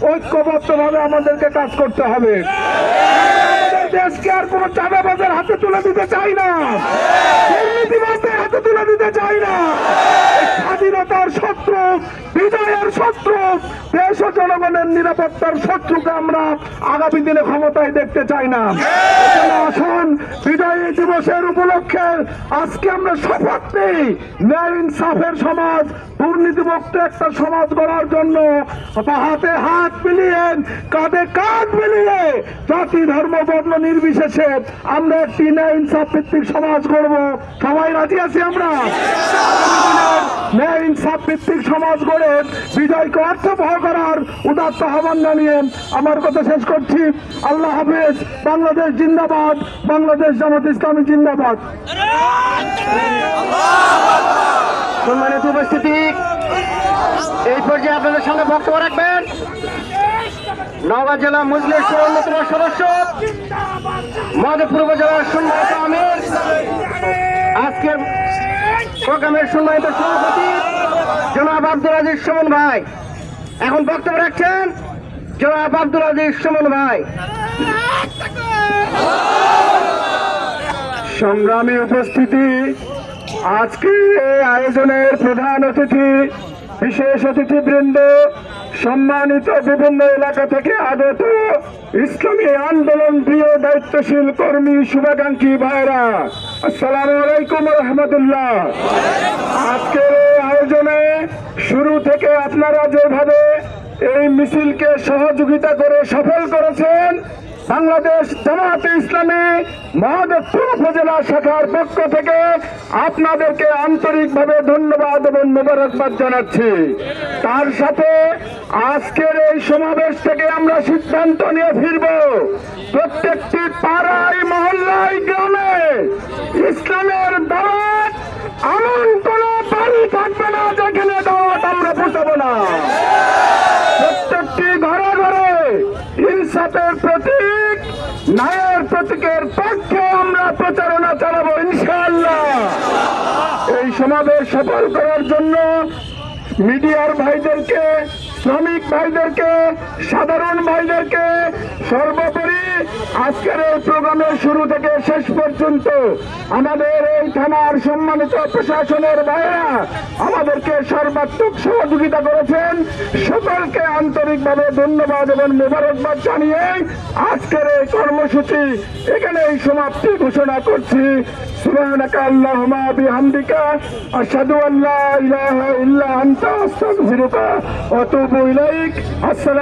ঐক্যবদ্ধভাবে আমাদেরকে কাজ করতে হবে। দেশকে আর কোন চাঁদাবাজের হাতে তুলে দিতে চাই না, দুর্নীতিবাজদের হাতে তুলে দিতে চাই না। স্বাধীনতার শত্রু, বিজয়ের শত্রু, দেশ ও জনগণের নিরাপত্তার শত্রুকে আমরা আগামী দিনে ক্ষমতায় দেখতে চাই না। আসুন বিজয় দিবসের উপলক্ষে আজকে আমরা শপথ নিই, ন্যায় ইনসাফের সমাজ, দুর্নীতিমুক্ত একটা সমাজ গড়ার জন্য হাতে হাত মিলিয়ে, কাঁধে কাঁধ মিলিয়ে, জাতি ধর্ম বর্ণ নির্বিশেষে আমরা একটি ন্যায় ইনসাফ ভিত্তিক সমাজ গড়ব। সবাই রাজি আছি আমরা? ন্যায় ইনসাফ ভিত্তিক সমাজ গড়ে বিজয়কে অর্থবহ করার উদাত্ত আহ্বান জানিয়ে আমার কথা শেষ করছি। আল্লাহ হাফেজ। বাংলাদেশ জিন্দাবাদ, বাংলাদেশ জামাত ইসলামী জিন্দাবাদ। সম্মানিত উপস্থিতি, এই পর্যায়ে আপনাদের সামনে বক্তব্য রাখবেন নওগাঁ জেলা মজলিসের অন্যতম সদস্য, মাধবপুর উপজেলার সম্মানিত আমির, আজকের প্রোগ্রামের সম্মানিত সভাপতি জনাব আব্দুল আজিজ সুমন ভাই। এখন বক্তব্য রাখছেন জনাব আব্দুল আজিজ সুমন ভাই। সংগ্রামী উপস্থিতি, আজকে এই আয়োজনের প্রধান অতিথি, বিশেষ অতিথিবৃন্দ, সম্মানিত বিভিন্ন এলাকা থেকে আগত ইসলামী আন্দোলন প্রিয় দায়িত্বশীল কর্মী, শুভাকাঙ্ক্ষী ভাইরা, আসসালামু আলাইকুম রহমতুল্লাহ। আজকের এই আয়োজনে শুরু থেকে আপনারা যেভাবে এই মিছিলকে সহযোগিতা করে সফল করেছেন, বাংলাদেশ জামাত ইসলামী মাধবপুর উপজেলা শাখার পক্ষ থেকে আপনাদেরকে আন্তরিকভাবে ধন্যবাদ এবং মোবারকবাদ জানাচ্ছি। তার সাথে আজকের এই সমাবেশ থেকে আমরা সিদ্ধান্ত নিয়ে ফিরব, প্রত্যেকটি পাড়ায় মহল্লায় গ্রামে ইসলামের দাওয়াত, এমন কোন বাড়ি থাকবে না যেখানে দাওয়াত আমরা পৌঁছাবো না। প্রত্যেকটি ঘরে ঘরে ইনসাফের প্রতীক, ন্যায়ের প্রতীকের পক্ষে আমরা প্রচারণা চালাবো ইনশাআল্লাহ। এই সমাবেশ সফল করার জন্য মিডিয়ার ভাইদেরকে, শ্রমিক ভাইদেরকে, সাধারণ ভাইদেরকে, সর্বোপরি আজকের এই প্রোগ্রামের শুরু থেকে শেষ পর্যন্ত আমাদের এই থানার সম্মানিত প্রশাসনের ভাইরা আমাদেরকে সর্বাত্মক সহযোগিতা করেছেন। সকলকে আন্তরিকভাবে ধন্যবাদ এবং মোবারকবাদ জানিয়ে আজকের এই কর্মসূচি এখানেই সমাপ্তি ঘোষণা করছি। সুবহানাকা আল্লাহুম্মা বিহামদিকা আশহাদু আল্লা ইলাহা ইল্লা আনতা আস্তাগফিরুকা ওয়া আতুবু ইলাইক। আসসালামু